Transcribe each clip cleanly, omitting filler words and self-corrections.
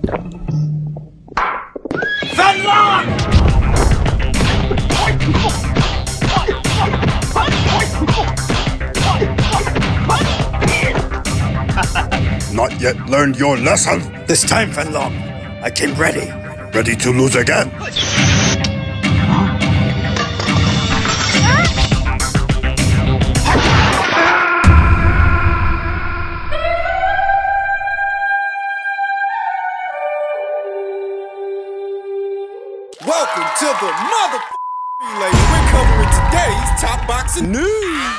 Not yet learned your lesson? This time, Fenlong, I came ready. Ready to lose again? Welcome to the relay. We're covering today's top boxing news.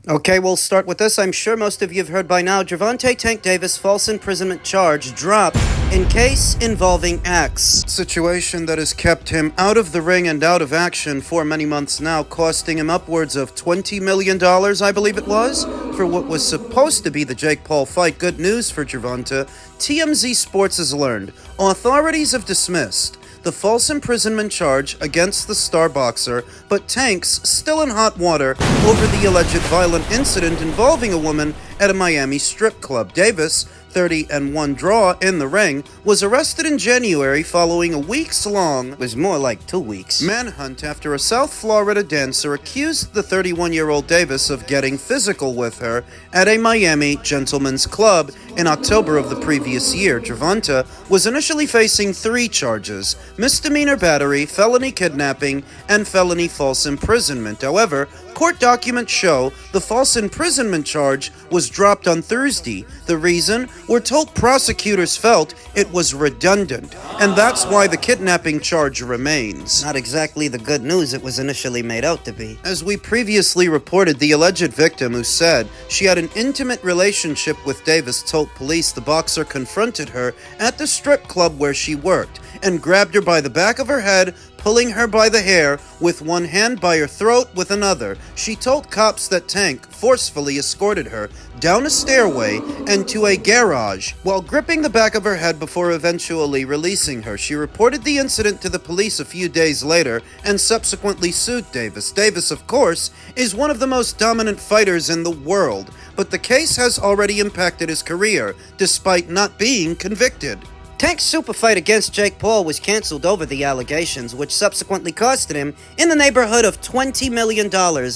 Okay, we'll start with this. I'm sure most of you have heard by now. Gervonta "Tank" Davis false imprisonment charge dropped in case involving X. Situation that has kept him out of the ring and out of action for many months now, costing him upwards of $20 million, I believe it was, for what was supposed to be the Jake Paul fight. Good news for Gervonta. TMZ Sports has learned authorities have dismissed the false imprisonment charge against the star boxer, but Tank's still in hot water over the alleged violent incident involving a woman at a Miami strip club. Davis, 30-1 draw in the ring, was arrested in January following a weeks-long, it was more like 2 weeks, manhunt after a South Florida dancer accused the 31-year-old Davis of getting physical with her at a Miami gentleman's club in October of the previous year. Gervonta was initially facing 3 charges: misdemeanor battery, felony kidnapping, and felony false imprisonment. However, court documents show the false imprisonment charge was dropped on Thursday. The reason? We're told prosecutors felt it was redundant, and that's why the kidnapping charge remains. Not exactly the good news it was initially made out to be. As we previously reported, the alleged victim, who said she had an intimate relationship with Davis, told police the boxer confronted her at the strip club where she worked and grabbed her by the back of her head, pulling her by the hair with one hand by her throat with another. She told cops that Tank forcefully escorted her down a stairway and to a garage while gripping the back of her head before eventually releasing her. She reported the incident to the police a few days later and subsequently sued Davis. Davis, of course, is one of the most dominant fighters in the world, but the case has already impacted his career despite not being convicted. Tank's super fight against Jake Paul was cancelled over the allegations, which subsequently costed him in the neighborhood of $20 million,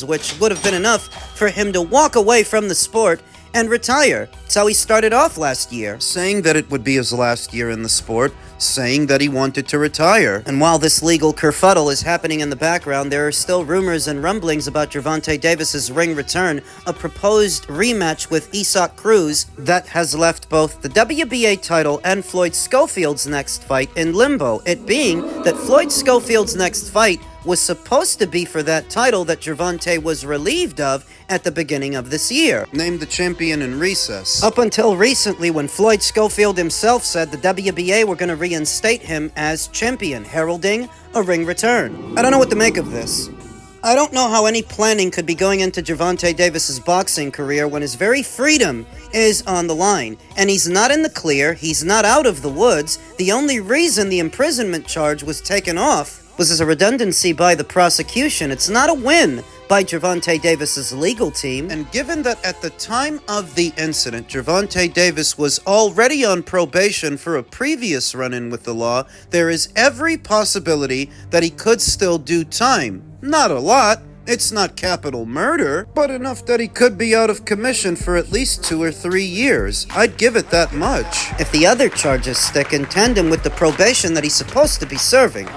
which would have been enough for him to walk away from the sport and retire. That's how he started off last year, saying that it would be his last year in the sport, saying that he wanted to retire. And while this legal kerfuddle is happening in the background, there are still rumors and rumblings about Gervonta Davis's ring return, a proposed rematch with Eiffert Cruz that has left both the WBA title and Floyd Schofield's next fight in limbo, it being that Floyd Schofield's next fight was supposed to be for that title that Gervonta was relieved of at the beginning of this year, named the champion in recess. Up until recently, when Floyd Schofield himself said the WBA were going to reinstate him as champion, heralding a ring return. I don't know what to make of this. I don't know how any planning could be going into Gervonta Davis's boxing career when his very freedom is on the line. And he's not in the clear, he's not out of the woods. The only reason the imprisonment charge was taken off was as a redundancy by the prosecution. It's not a win by Gervonta Davis's legal team. And given that at the time of the incident, Gervonta Davis was already on probation for a previous run-in with the law, there is every possibility that he could still do time. Not a lot. It's not capital murder, but enough that he could be out of commission for at least 2 or 3 years. I'd give it that much. If the other charges stick in tandem with the probation that he's supposed to be serving.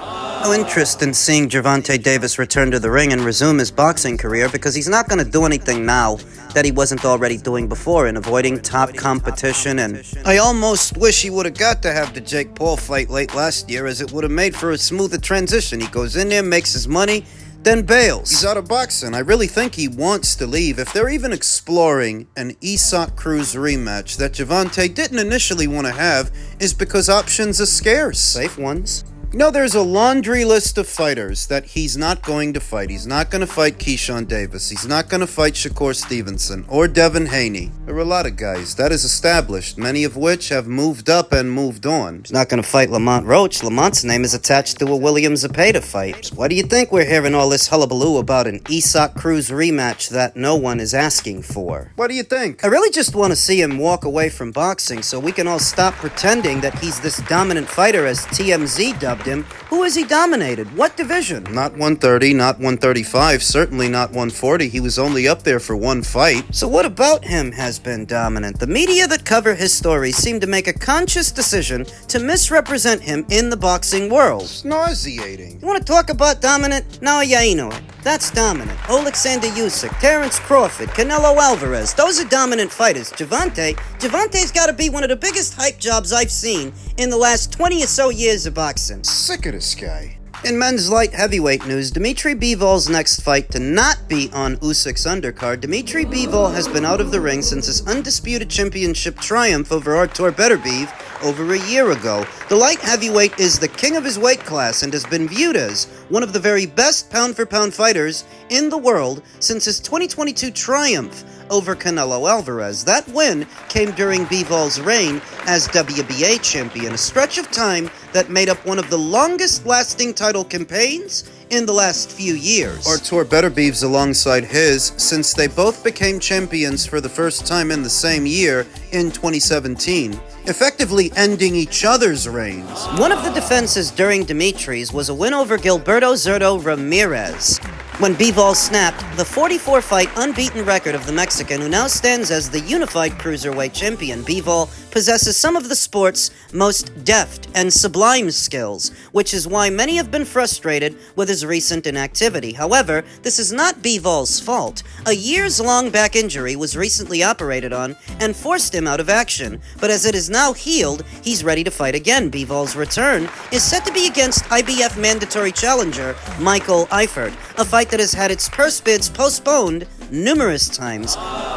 No interest in seeing Gervonta Davis return to the ring and resume his boxing career because he's not going to do anything now that he wasn't already doing before in avoiding top competition. And I almost wish he would have got to have the Jake Paul fight late last year, as it would have made for a smoother transition. He goes in there, makes his money, then bails. He's out of boxing. I really think he wants to leave. If they're even exploring an Eiffert Cruz rematch that Gervonta didn't initially want to have, is because options are scarce. Safe ones. You know, there's a laundry list of fighters that he's not going to fight. He's not going to fight Keyshawn Davis. He's not going to fight Shakur Stevenson or Devin Haney. There are a lot of guys. That is established, many of which have moved up and moved on. He's not going to fight Lamont Roach. Lamont's name is attached to a William Zepeda fight. Why do you think we're hearing all this hullabaloo about an Isak Cruz rematch that no one is asking for? What do you think? I really just want to see him walk away from boxing so we can all stop pretending that he's this dominant fighter as TMZ dubbed him. Who has he dominated? What division? Not 130, not 135, certainly not 140. He was only up there for one fight. So what about him has been dominant? The media that cover his stories seem to make a conscious decision to misrepresent him in the boxing world. It's nauseating. You want to talk about dominant? Now you know it. That's dominant. Alexander Usyk, Terence Crawford, Canelo Alvarez. Those are dominant fighters. Gervonta's got to be one of the biggest hype jobs I've seen in the last 20 or so years of boxing. Sick of this guy. In men's light heavyweight news, Dmitry Bivol's next fight to not be on Usyk's undercard. Dmitry Bivol has been out of the ring since his undisputed championship triumph over Artur Beterbiev over a year ago. The light heavyweight is the king of his weight class and has been viewed as one of the very best pound-for-pound fighters in the world since his 2022 triumph over Canelo Alvarez. That win came during Bivol's reign as WBA champion, a stretch of time that made up one of the longest-lasting title campaigns in the last few years. Artur Beterbiev's alongside his, since they both became champions for the first time in the same year in 2017, effectively ending each other's reigns. One of the defenses during Dimitri's was a win over Gilberto Zurdo Ramirez, when Bivol snapped the 44-fight unbeaten record of the Mexican, who now stands as the unified cruiserweight champion. Bivol possesses some of the sport's most deft and sublime skills, which is why many have been frustrated with his recent inactivity. However, this is not Bivol's fault. A years-long back injury was recently operated on and forced him out of action, but as it is now healed, he's ready to fight again. Bivol's return is set to be against IBF mandatory challenger Michael Eiffert, a fight that has had its purse bids postponed numerous times.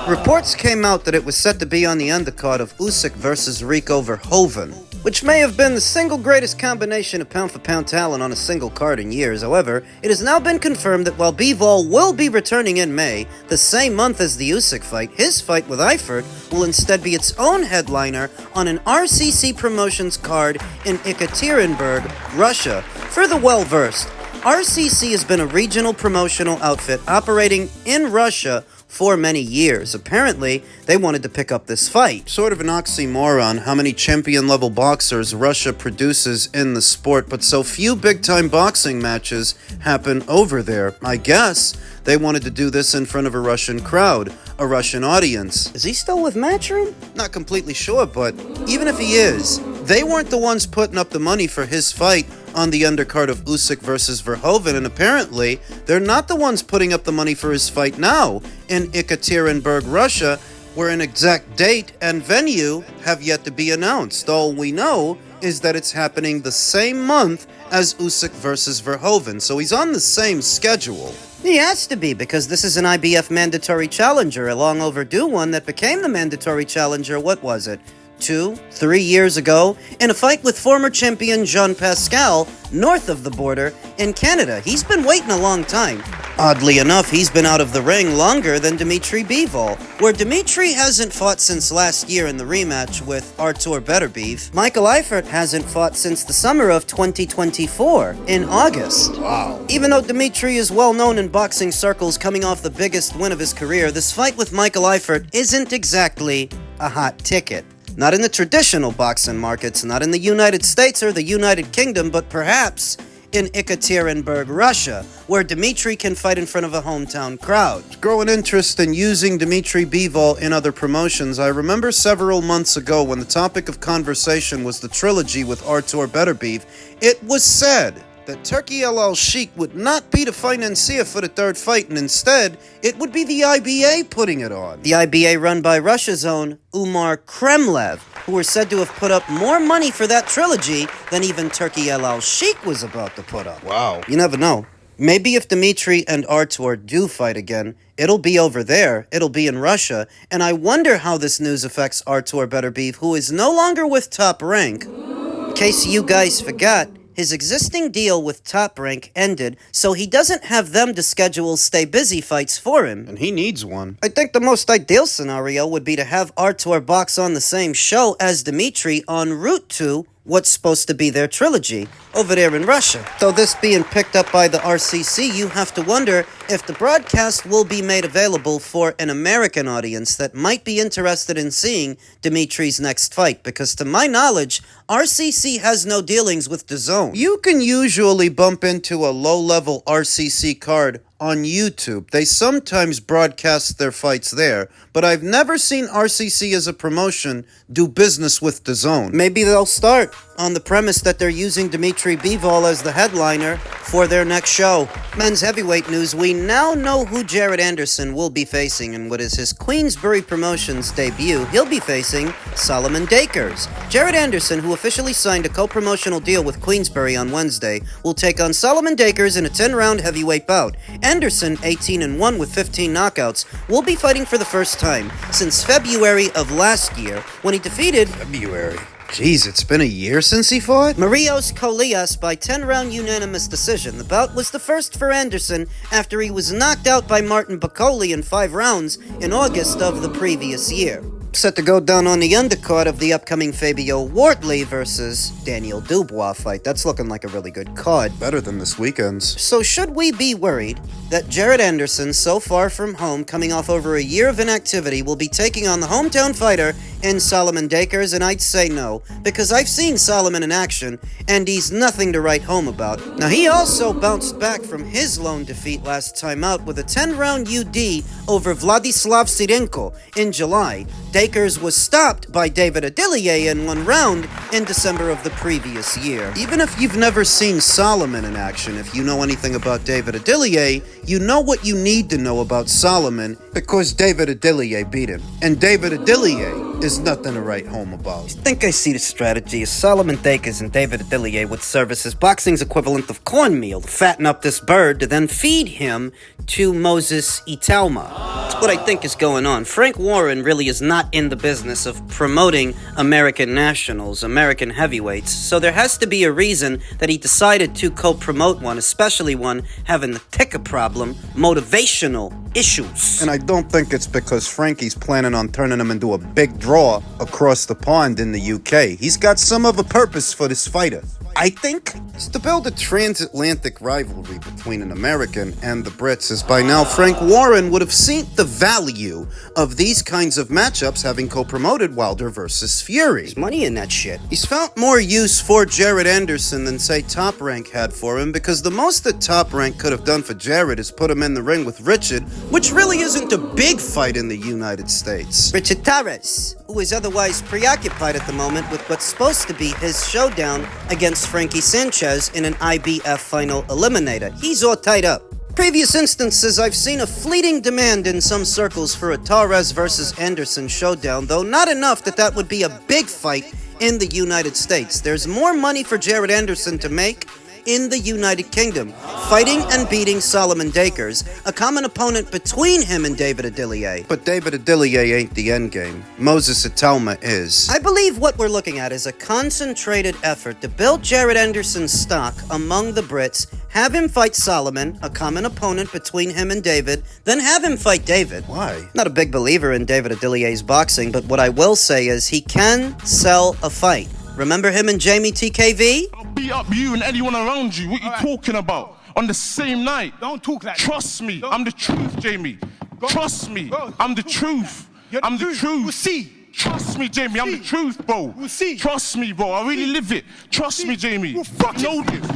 Reports came out that it was set to be on the undercard of Usyk versus Rico Verhoeven, which may have been the single greatest combination of pound-for-pound talent on a single card in years. However, it has now been confirmed that while Bivol will be returning in May, the same month as the Usyk fight, his fight with Eiffert will instead be its own headliner on an RCC Promotions card in Ekaterinburg, Russia. For the well-versed, RCC has been a regional promotional outfit operating in Russia for many years. Apparently, they wanted to pick up this fight. Sort of an oxymoron how many champion-level boxers Russia produces in the sport, but so few big-time boxing matches happen over there. I guess they wanted to do this in front of a Russian crowd, a Russian audience. Is he still with Matchroom? Not completely sure, but even if he is, they weren't the ones putting up the money for his fight on the undercard of Usyk versus Verhoeven, and apparently they're not the ones putting up the money for his fight now in Ekaterinburg, Russia, where an exact date and venue have yet to be announced. All we know is that it's happening the same month as Usyk versus Verhoeven, so he's on the same schedule. He has to be, because this is an IBF mandatory challenger, a long overdue one that became the mandatory challenger, what was it, 2-3 years ago, in a fight with former champion Jean Pascal north of the border in Canada. He's been waiting a long time. Oddly enough, he's been out of the ring longer than Dmitry Bivol, where Dmitry hasn't fought since last year in the rematch with Artur Beterbiev. Michael Eiffert hasn't fought since the summer of 2024, in August. Wow. Even though Dmitry is well known in boxing circles, coming off the biggest win of his career, this fight with Michael Eiffert isn't exactly a hot ticket. Not in the traditional boxing markets, not in the United States or the United Kingdom, but perhaps in Ekaterinburg, Russia, where Dmitry can fight in front of a hometown crowd. Growing interest in using Dmitry Bivol in other promotions, I remember several months ago when the topic of conversation was the trilogy with Artur Beterbiev, it was said that Turki El Sheikh would not be the financier for the third fight, and instead, it would be the IBA putting it on. The IBA run by Russia's own Umar Kremlev, who were said to have put up more money for that trilogy than even Turki El Sheikh was about to put up. Wow. You never know. Maybe if Dmitry and Artur do fight again, it'll be over there, it'll be in Russia, and I wonder how this news affects Artur Beterbiev, who is no longer with Top Rank. In case you guys forgot, his existing deal with Top Rank ended, so he doesn't have them to schedule stay busy fights for him. And he needs one. I think the most ideal scenario would be to have Artur box on the same show as Dmitry en route to what's supposed to be their trilogy over there in Russia. Though this being picked up by the RCC, you have to wonder if the broadcast will be made available for an American audience that might be interested in seeing Dmitry's next fight, because to my knowledge, RCC has no dealings with DAZN. You can usually bump into a low-level RCC card on YouTube. They sometimes broadcast their fights there, but I've never seen RCC as a promotion do business with DAZN. Maybe they'll start on the premise that they're using Dmitry Bivol as the headliner for their next show. Men's heavyweight news, we now know who Jared Anderson will be facing in what is his Queensbury Promotions debut. He'll be facing Solomon Dacres. Jared Anderson, who officially signed a co-promotional deal with Queensbury on Wednesday, will take on Solomon Dacres in a 10-round heavyweight bout. Anderson, 18-1 with 15 knockouts, will be fighting for the first time since February of last year when he defeated February. Jeez, it's been a year since he fought? Marios Kolias by 10-round unanimous decision. The bout was the first for Anderson after he was knocked out by Martin Bacoli in 5 rounds in August of the previous year. Set to go down on the undercard of the upcoming Fabio Wortley versus Daniel Dubois fight. That's looking like a really good card. Better than this weekend's. So should we be worried that Jared Anderson, so far from home, coming off over a year of inactivity, will be taking on the hometown fighter in Solomon Dacres? And I'd say no, because I've seen Solomon in action, and he's nothing to write home about. Now, he also bounced back from his lone defeat last time out with a 10-round UD over Vladislav Sirenko in July. Dacres was stopped by David Adilier in 1 round in December of the previous year. Even if you've never seen Solomon in action, if you know anything about David Adilier, you know what you need to know about Solomon because David Adilier beat him. And David Adilier is nothing to write home about. I think I see the strategy as Solomon Dacres and David Adilier would serve as boxing's equivalent of cornmeal to fatten up this bird to then feed him to Moses Italma. That's what I think is going on. Frank Warren really is not in the business of promoting American nationals, American heavyweights, so there has to be a reason that he decided to co-promote one, especially one having the ticker problem, motivational issues. And I don't think it's because Frankie's planning on turning him into a big draw across the pond in the UK. He's got some of a purpose for this fighter. I think it's to build a transatlantic rivalry between an American and the Brits, as by now Frank Warren would have seen the value of these kinds of matchups, having co-promoted Wilder versus Fury. There's money in that shit. He's found more use for Jared Anderson than, say, Top Rank had for him, because the most that Top Rank could have done for Jared is put him in the ring with Richard, which really isn't a big fight in the United States. Richard Torres, who is otherwise preoccupied at the moment with what's supposed to be his showdown against Frankie Sanchez in an IBF final eliminator. He's all tied up. Previous instances, I've seen a fleeting demand in some circles for a Torres versus Anderson showdown, though not enough that would be a big fight in the United States. There's more money for Jared Anderson to make in the United Kingdom, fighting and beating Solomon Dacres, a common opponent between him and David Adilier. But David Adilier ain't the endgame. Moses Italma is. I believe what we're looking at is a concentrated effort to build Jared Anderson's stock among the Brits, have him fight Solomon, a common opponent between him and David, then have him fight David. Why? Not a big believer in David Adilier's boxing, but what I will say is he can sell a fight. Remember him and Jamie TKV? I'll beat up you and anyone around you. What you talking about? On the same night. Don't talk like Trust me. I'm the truth, Jamie. Trust me. I'm the truth. I'm the truth. We'll see. Trust me, Jamie. I'm the truth, bro. We'll see. Trust me, bro. I really live it. Trust me, Jamie. We'll fuck know this.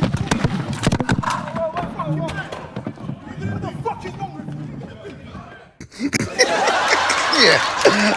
What the fuck is wrong with you? Yeah,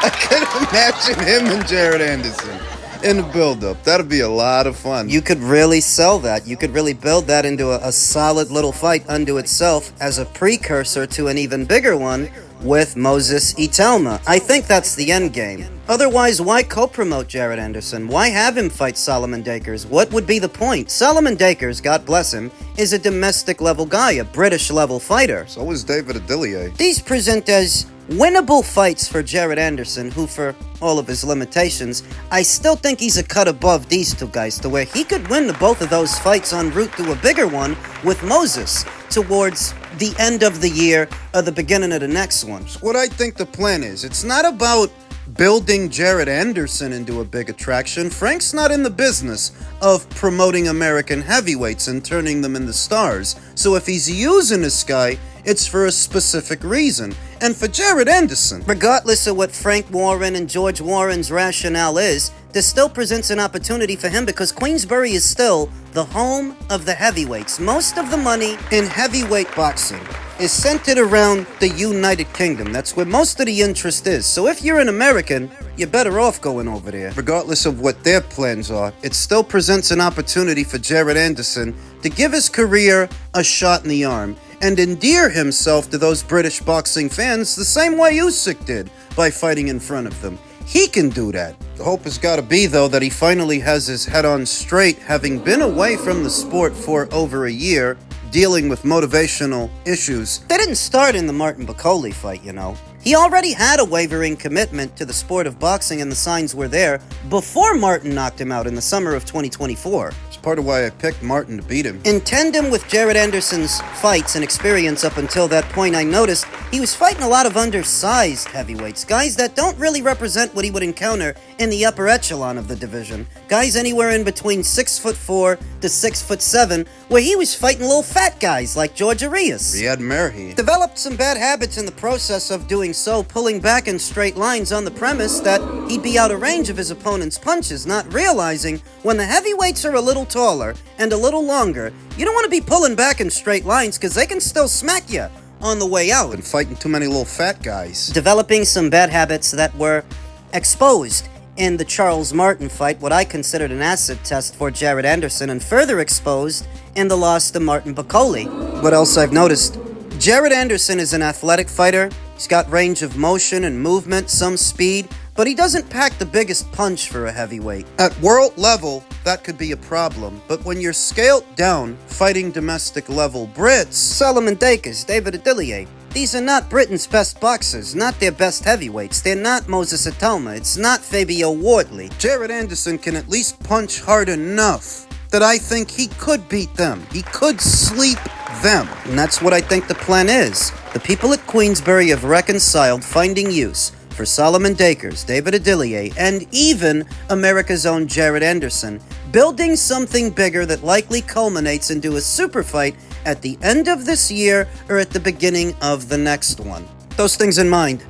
I can imagine him and Jared Anderson in a build-up. That'd be a lot of fun. You could really sell that. You could really build that into a solid little fight unto itself as a precursor to an even bigger one with Moses Italma. I think that's the end game. Otherwise, why co-promote Jared Anderson? Why have him fight Solomon Dacres? What would be the point? Solomon Dacres, God bless him, is a domestic-level guy, a British-level fighter. So is David Adilier. These present as Winnable fights for Jared Anderson, who for all of his limitations, I still think he's a cut above these two guys to where he could win the both of those fights en route to a bigger one with Moses towards the end of the year or the beginning of the next one. What I think the plan is, it's not about building Jared Anderson into a big attraction. Frank's not in the business of promoting American heavyweights and turning them into stars. So if he's using this guy, it's for a specific reason. And for Jared Anderson, regardless of what Frank Warren and George Warren's rationale is, this still presents an opportunity for him because Queensbury is still the home of the heavyweights. Most of the money in heavyweight boxing is centered around the United Kingdom. That's where most of the interest is. So if you're an American, you're better off going over there. Regardless of what their plans are, it still presents an opportunity for Jared Anderson to give his career a shot in the arm and endear himself to those British boxing fans the same way Usyk did by fighting in front of them. He can do that. The hope has got to be, though, that he finally has his head on straight, having been away from the sport for over a year, dealing with motivational issues. They didn't start in the Martin Bacoli fight, you know. He already had a wavering commitment to the sport of boxing, and the signs were there before Martin knocked him out in the summer of 2024. It's part of why I picked Martin to beat him. In tandem with Jared Anderson's fights and experience up until that point, I noticed he was fighting a lot of undersized heavyweights, guys that don't really represent what he would encounter in the upper echelon of the division. Guys anywhere in between 6'4" to 6'7", where he was fighting little fat guys like George Arias. Riyad Merhi developed some bad habits in the process of doing so, pulling back in straight lines on the premise that he'd be out of range of his opponent's punches, not realizing when the heavyweights are a little taller and a little longer, you don't want to be pulling back in straight lines because they can still smack you on the way out. Been fighting too many little fat guys. Developing some bad habits that were exposed in the Charles Martin fight, what I considered an acid test for Jared Anderson, and further exposed in the loss to Martin Bacoli. What else I've noticed? Jared Anderson is an athletic fighter. He's got range of motion and movement, some speed, but he doesn't pack the biggest punch for a heavyweight. At world level, that could be a problem, but when you're scaled down, fighting domestic level Brits, Solomon Dacres, David Adilier, these are not Britain's best boxers, not their best heavyweights. They're not Moses Atalma. It's not Fabio Wardley. Jared Anderson can at least punch hard enough that I think he could beat them. He could sleep them. And that's what I think the plan is. The people at Queensbury have reconciled finding use for Solomon Dacres, David Adilier, and even America's own Jared Anderson, building something bigger that likely culminates into a super fight at the end of this year or at the beginning of the next one. Those things in mind,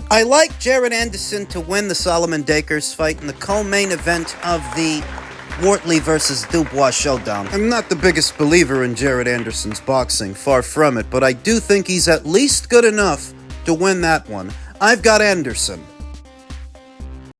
I like Jared Anderson to win the Solomon Dacres fight in the co-main event of the Wortley versus Dubois showdown. I'm not the biggest believer in Jared Anderson's boxing, far from it, but I do think he's at least good enough to win that one. I've got Anderson.